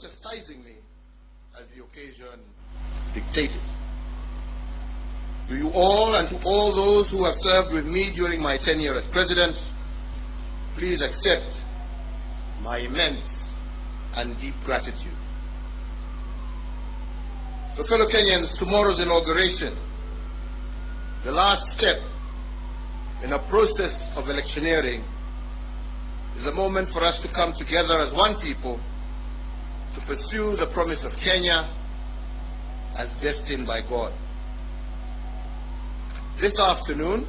chastising me as the occasion dictated. To you all and to all those who have served with me during my tenure as President, please accept my immense and deep gratitude. So fellow Kenyans, tomorrow's inauguration, the last step in a process of electioneering, is a moment for us to come together as one people to pursue the promise of Kenya as destined by God. This afternoon,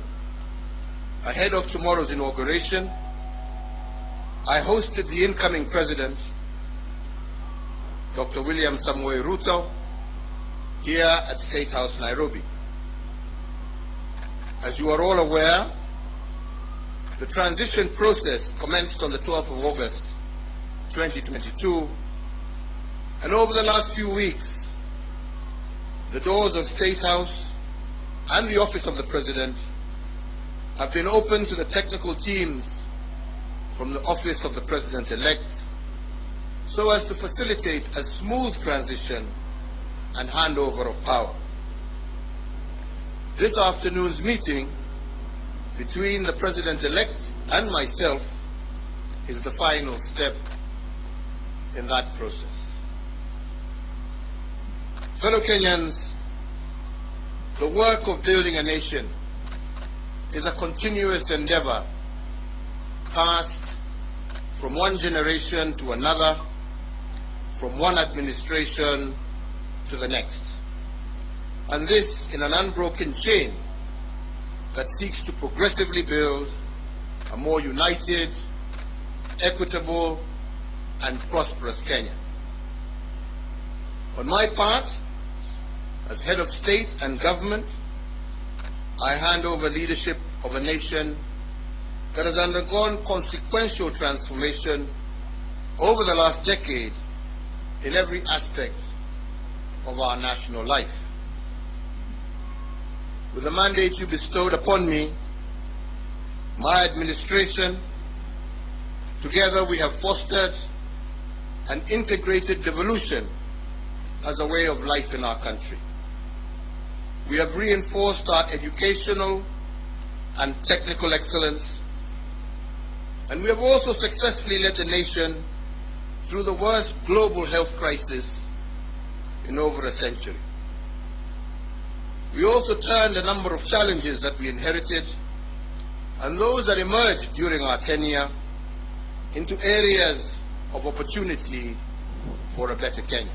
ahead of tomorrow's inauguration, I hosted the incoming President, Dr. William Samoei Ruto, here at State House, Nairobi. As you are all aware, the transition process commenced on the 12th of August, 2022, and over the last few weeks, the doors of State House and the Office of the President have been open to the technical teams from the Office of the President-elect so as to facilitate a smooth transition and handover of power. This afternoon's meeting between the President-elect and myself is the final step in that process. Fellow Kenyans, the work of building a nation is a continuous endeavor passed from one generation to another, from one administration to the next. And this in an unbroken chain that seeks to progressively build a more united, equitable, and prosperous Kenya. On my part, as head of state and government, I hand over leadership of a nation that has undergone consequential transformation over the last decade in every aspect of our national life. With the mandate you bestowed upon me, my administration, together we have fostered an integrated devolution as a way of life in our country. We have reinforced our educational and technical excellence, and we have also successfully led the nation through the worst global health crisis in over a century. We also turned a number of challenges that we inherited and those that emerged during our tenure into areas of opportunity for a better Kenya.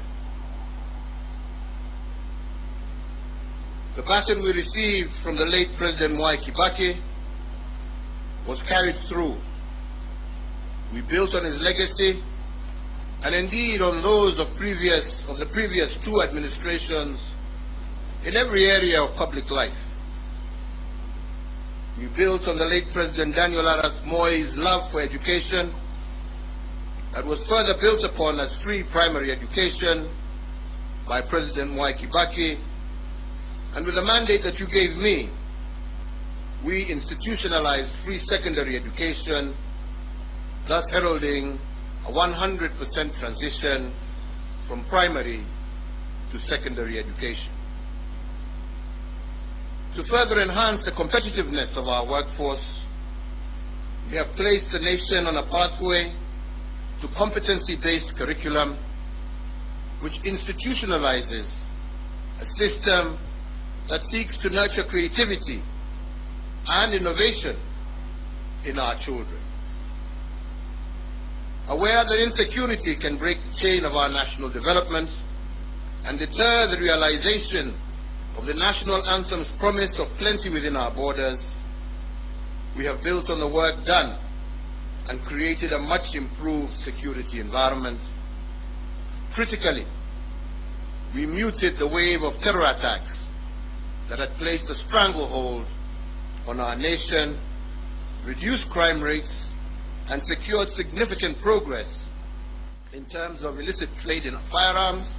The baton we received from the late President Mwai Kibaki was carried through. We built on his legacy and indeed on those of the previous two administrations in every area of public life. We built on the late President Daniel Arap Moi's love for education that was further built upon as free primary education by President Mwai Kibaki, and with the mandate that you gave me, we institutionalized free secondary education, thus heralding a 100% transition from primary to secondary education. To further enhance the competitiveness of our workforce, we have placed the nation on a pathway to competency-based curriculum, which institutionalizes a system that seeks to nurture creativity and innovation in our children. Aware that insecurity can break the chain of our national development and deter the realization of the national anthem's promise of plenty within our borders, we have built on the work done and created a much improved security environment. Critically, we muted the wave of terror attacks that had placed a stranglehold on our nation, reduced crime rates, and secured significant progress in terms of illicit trade in firearms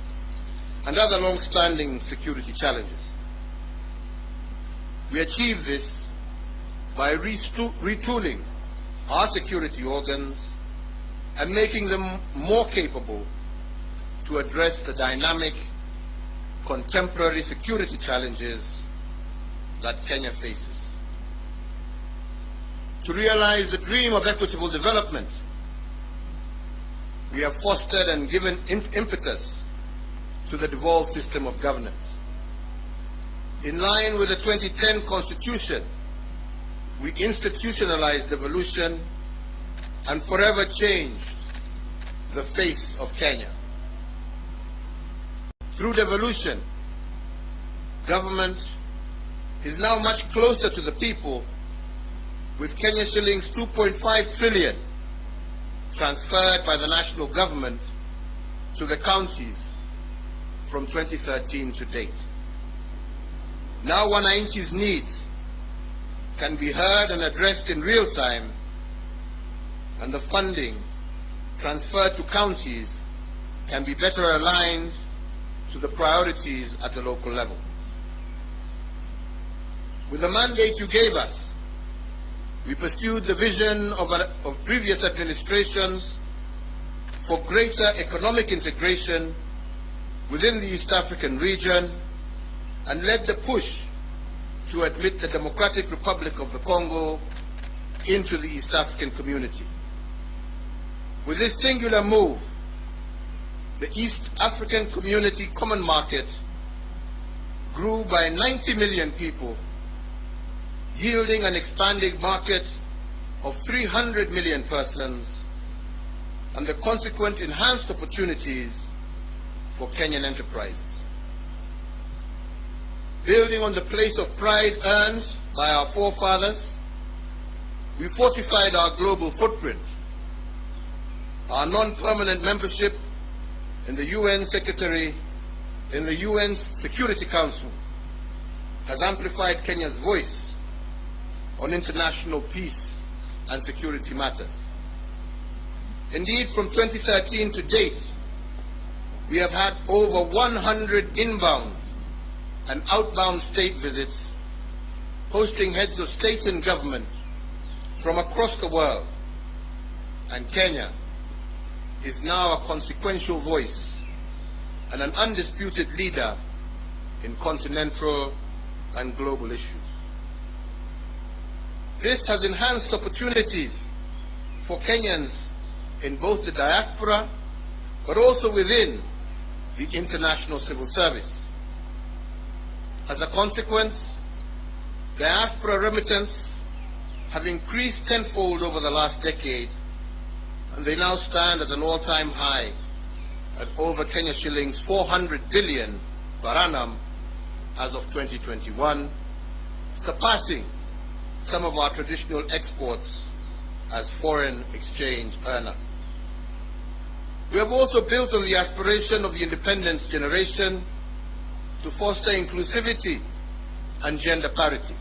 and other long-standing security challenges. We achieved this by retooling our security organs and making them more capable to address the dynamic, contemporary security challenges that Kenya faces. To realize the dream of equitable development, we have fostered and given impetus to the devolved system of governance. In line with the 2010 Constitution, we institutionalized devolution and forever changed the face of Kenya. Through devolution, government is now much closer to the people, with Kenya shillings 2.5 trillion transferred by the national government to the counties from 2013 to date. Now wananchi's needs can be heard and addressed in real time, and the funding transferred to counties can be better aligned to the priorities at the local level. With the mandate you gave us, we pursued the vision of previous administrations for greater economic integration within the East African region and led the push to admit the Democratic Republic of the Congo into the East African community. With this singular move, the East African Community Common Market grew by 90 million people, yielding an expanding market of 300 million persons and the consequent enhanced opportunities for Kenyan enterprises. Building on the place of pride earned by our forefathers, we fortified our global footprint. Our non-permanent membership in the UN Security Council has amplified Kenya's voice on international peace and security matters. Indeed, from 2013 to date, we have had over 100 inbound and outbound state visits, hosting heads of state and government from across the world, and Kenya is now a consequential voice and an undisputed leader in continental and global issues. This has enhanced opportunities for Kenyans in both the diaspora, but also within the international civil service. As a consequence, diaspora remittance have increased tenfold over the last decade, and they now stand at an all-time high at over Kenya shillings 400 billion per annum as of 2021, surpassing some of our traditional exports as foreign exchange earner. We have also built on the aspiration of the independence generation to foster inclusivity and gender parity.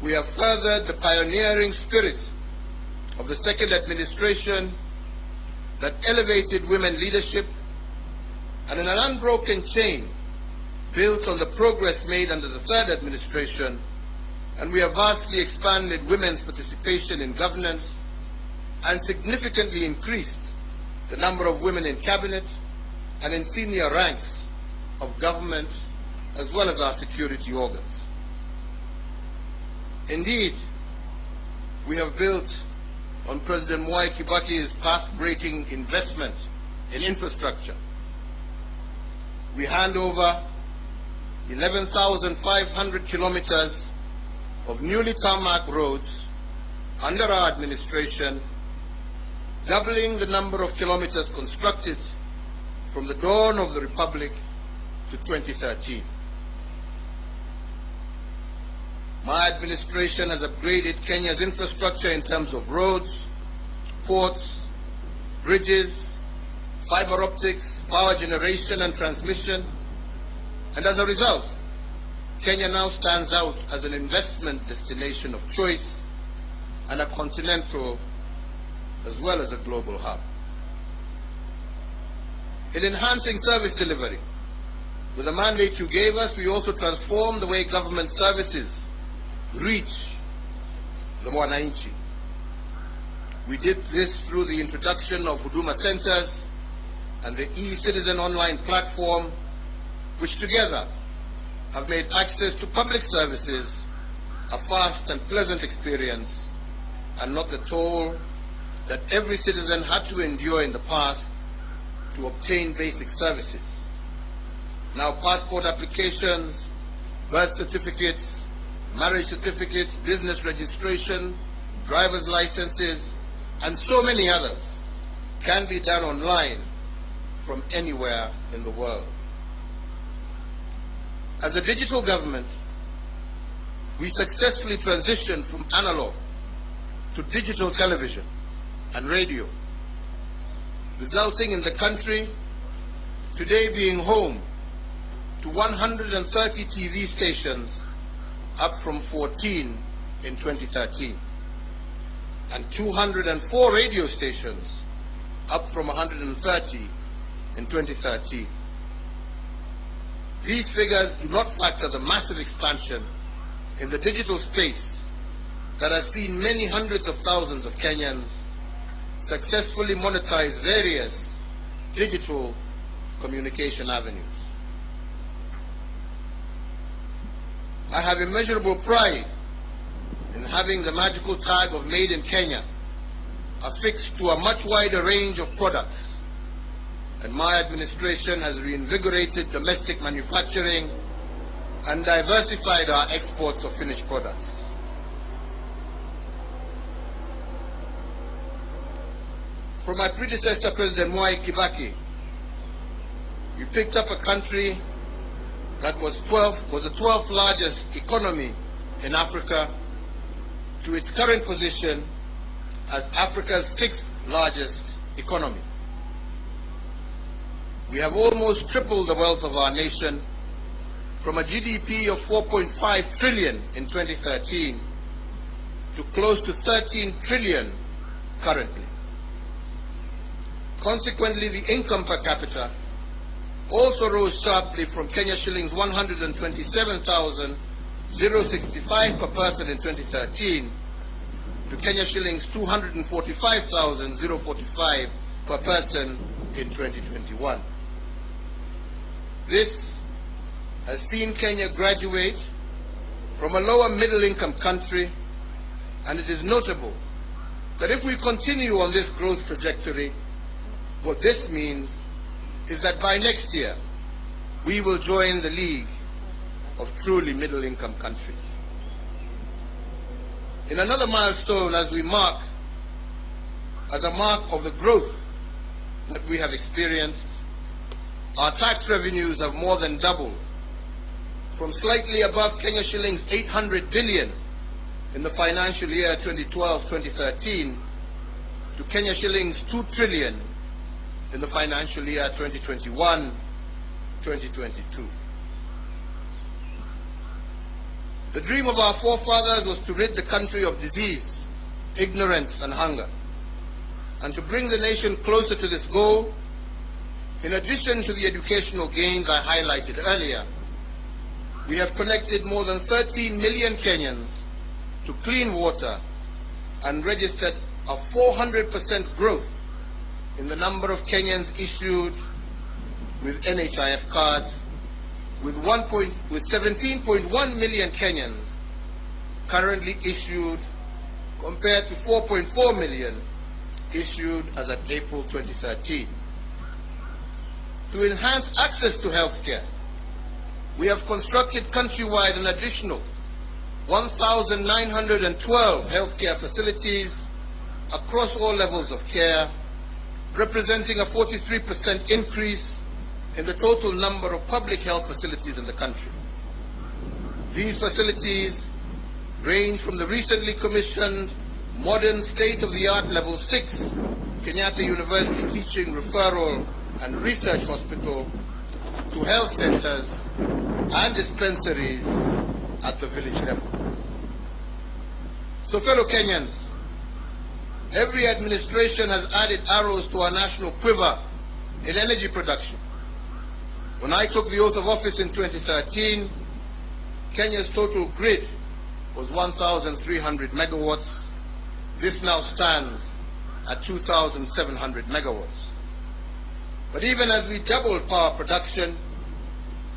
We have furthered the pioneering spirit of the second administration that elevated women leadership, and in an unbroken chain built on the progress made under the third administration, and we have vastly expanded women's participation in governance and significantly increased the number of women in cabinet and in senior ranks of government, as well as our security organs. Indeed, we have built on President Mwai Kibaki's path-breaking investment in infrastructure. We hand over 11,500 kilometers of newly tarmac roads under our administration, doubling the number of kilometers constructed from the dawn of the Republic to 2013. My administration has upgraded Kenya's infrastructure in terms of roads, ports, bridges, fiber optics, power generation and transmission, and as a result, Kenya now stands out as an investment destination of choice and a continental as well as a global hub. In enhancing service delivery, with the mandate you gave us, we also transformed the way government services reach the wananchi. We did this through the introduction of Huduma centers, and the e-Citizen online platform, which together have made access to public services a fast and pleasant experience, and not the toll that every citizen had to endure in the past to obtain basic services. Now passport applications, birth certificates, marriage certificates, business registration, driver's licenses, and so many others can be done online from anywhere in the world. As a digital government, we successfully transitioned from analog to digital television and radio, resulting in the country today being home to 130 TV stations, up from 14 in 2013, and 204 radio stations, up from 130 in 2013. These figures do not factor the massive expansion in the digital space that has seen many hundreds of thousands of Kenyans successfully monetize various digital communication avenues. I have immeasurable pride in having the magical tag of Made in Kenya affixed to a much wider range of products, and my administration has reinvigorated domestic manufacturing and diversified our exports of finished products. From my predecessor, President Mwai Kibaki, we picked up a country that was the 12th largest economy in Africa to its current position as Africa's 6th largest economy. We have almost tripled the wealth of our nation from a GDP of 4.5 trillion in 2013 to close to 13 trillion currently. Consequently, the income per capita also rose sharply from Kenya shillings 127,065 per person in 2013 to Kenya shillings 245,045 per person in 2021. This has seen Kenya graduate from a lower middle income country, and it is notable that if we continue on this growth trajectory, what this means is that by next year, we will join the league of truly middle-income countries. In another milestone as a mark of the growth that we have experienced, our tax revenues have more than doubled from slightly above Kenya shillings 800 billion in the financial year 2012-2013 to Kenya shillings 2 trillion in the financial year 2021-2022. The dream of our forefathers was to rid the country of disease, ignorance, and hunger. And to bring the nation closer to this goal, in addition to the educational gains I highlighted earlier, we have connected more than 13 million Kenyans to clean water and registered a 400% growth in the number of Kenyans issued with NHIF cards, with 17.1 million Kenyans currently issued compared to 4.4 million issued as at April 2013. To enhance access to health care, we have constructed countrywide an additional 1,912 healthcare facilities across all levels of care, representing a 43% increase in the total number of public health facilities in the country. These facilities range from the recently commissioned modern state-of-the-art Level 6 Kenyatta University Teaching, Referral and Research Hospital to health centers and dispensaries at the village level. So fellow Kenyans, every administration has added arrows to our national quiver in energy production. When I took the oath of office in 2013, Kenya's total grid was 1,300 megawatts. This now stands at 2,700 megawatts. But even as we doubled power production,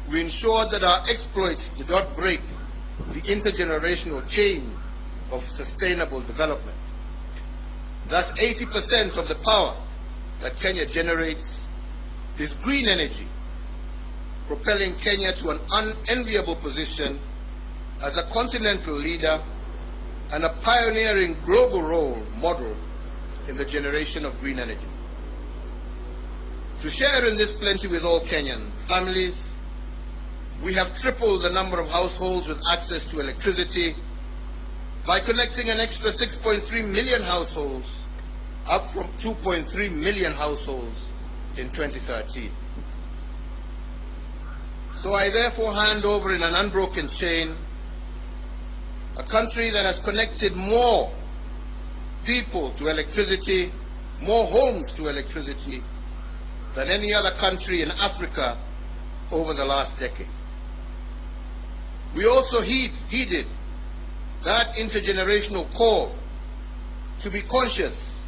we ensured that our exploits did not break the intergenerational chain of sustainable development. Thus, 80% of the power that Kenya generates is green energy, propelling Kenya to an unenviable position as a continental leader and a pioneering global role model in the generation of green energy. To share in this plenty with all Kenyan families, we have tripled the number of households with access to electricity by connecting an extra 6.3 million households, up from 2.3 million households in 2013. So I therefore hand over in an unbroken chain a country that has connected more people to electricity, more homes to electricity, than any other country in Africa over the last decade. We also heeded that intergenerational call to be conscious,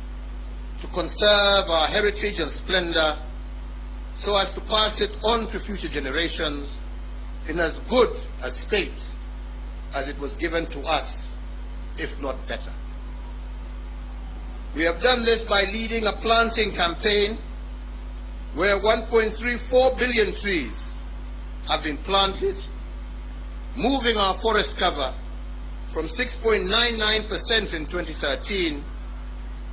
to conserve our heritage and splendor, so as to pass it on to future generations in as good a state as it was given to us, if not better. We have done this by leading a planting campaign where 1.34 billion trees have been planted, moving our forest cover from 6.99% in 2013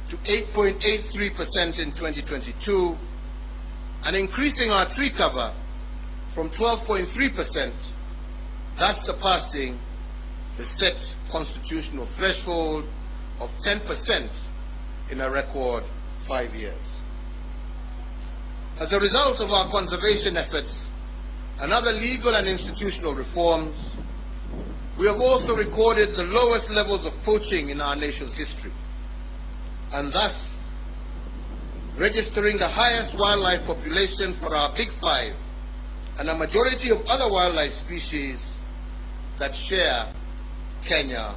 to 8.83% in 2022, and increasing our tree cover from 12.3%, thus surpassing the set constitutional threshold of 10% in a record 5 years. As a result of our conservation efforts and other legal and institutional reforms, we have also recorded the lowest levels of poaching in our nation's history, and thus registering the highest wildlife population for our Big Five and a majority of other wildlife species that share Kenya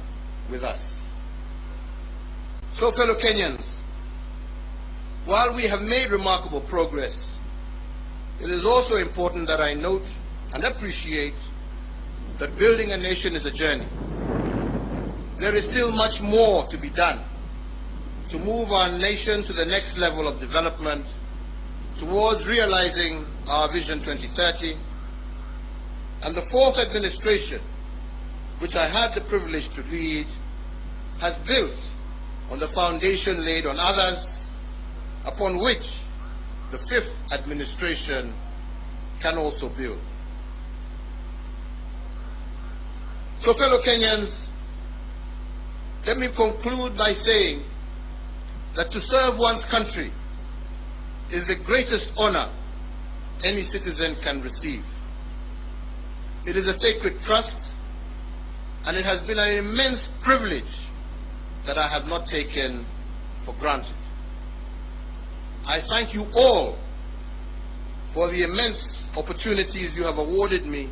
with us. So, fellow Kenyans, while we have made remarkable progress, it is also important that I note and appreciate that building a nation is a journey. There is still much more to be done to move our nation to the next level of development towards realizing our Vision 2030. And the fourth administration, which I had the privilege to lead, has built on the foundation laid on others, upon which the fifth administration can also build. So, fellow Kenyans, let me conclude by saying that to serve one's country is the greatest honor any citizen can receive. It is a sacred trust, and it has been an immense privilege that I have not taken for granted. I thank you all for the immense opportunities you have awarded me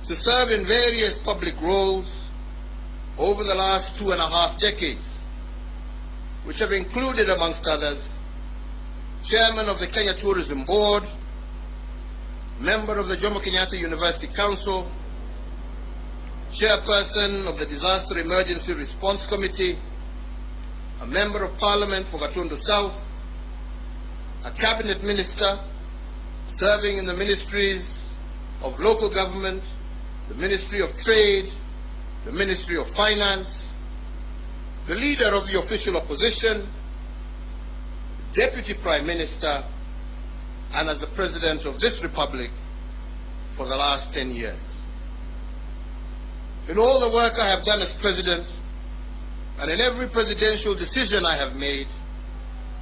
to serve in various public roles over the last 2.5 decades, which have included, amongst others, Chairman of the Kenya Tourism Board, Member of the Jomo Kenyatta University Council, Chairperson of the Disaster Emergency Response Committee, a Member of Parliament for Gatundu South, a Cabinet Minister serving in the Ministries of Local Government, the Ministry of Trade, the Ministry of Finance, the Leader of the Official Opposition, Deputy Prime Minister, and as the President of this Republic for the last 10 years. In all the work I have done as President, and in every presidential decision I have made,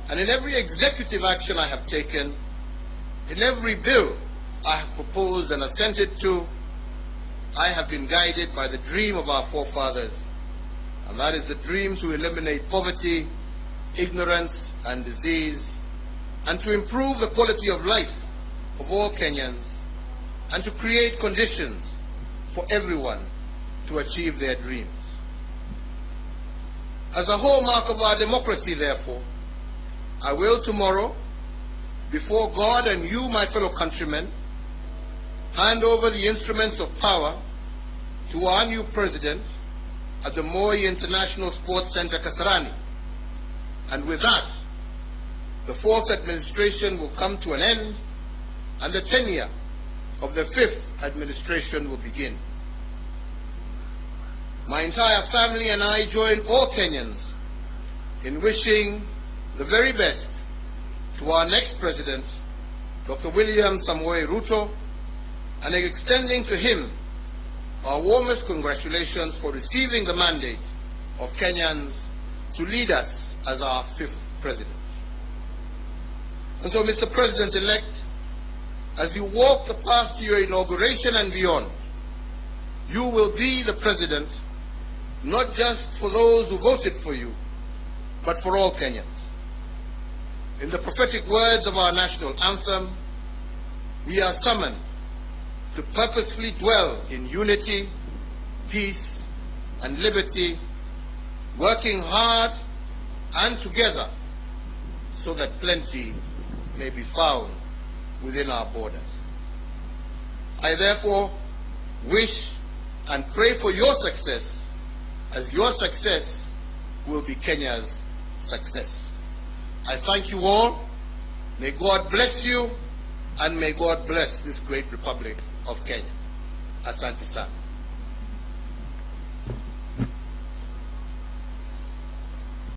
and in every executive action I have taken, in every bill I have proposed and assented to, I have been guided by the dream of our forefathers, and that is the dream to eliminate poverty, ignorance, and disease, and to improve the quality of life of all Kenyans, and to create conditions for everyone to achieve their dreams. As a hallmark of our democracy, therefore, I will tomorrow before God and you, my fellow countrymen, hand over the instruments of power to our new president at the Moi International Sports Center, Kasarani. And with that, the fourth administration will come to an end and the tenure of the fifth administration will begin. My entire family and I join all Kenyans in wishing the very best to our next president, Dr. William Samoei Ruto, and extending to him our warmest congratulations for receiving the mandate of Kenyans to lead us as our fifth president. And so, Mr. President-elect, as you walk the path to your inauguration and beyond, you will be the president not just for those who voted for you, but for all Kenyans. In the prophetic words of our national anthem, we are summoned to purposefully dwell in unity, peace, and liberty, working hard and together so that plenty may be found within our borders. I therefore wish and pray for your success, as your success will be Kenya's success. I thank you all. May God bless you, and may God bless this great Republic of Kenya. Asante sana.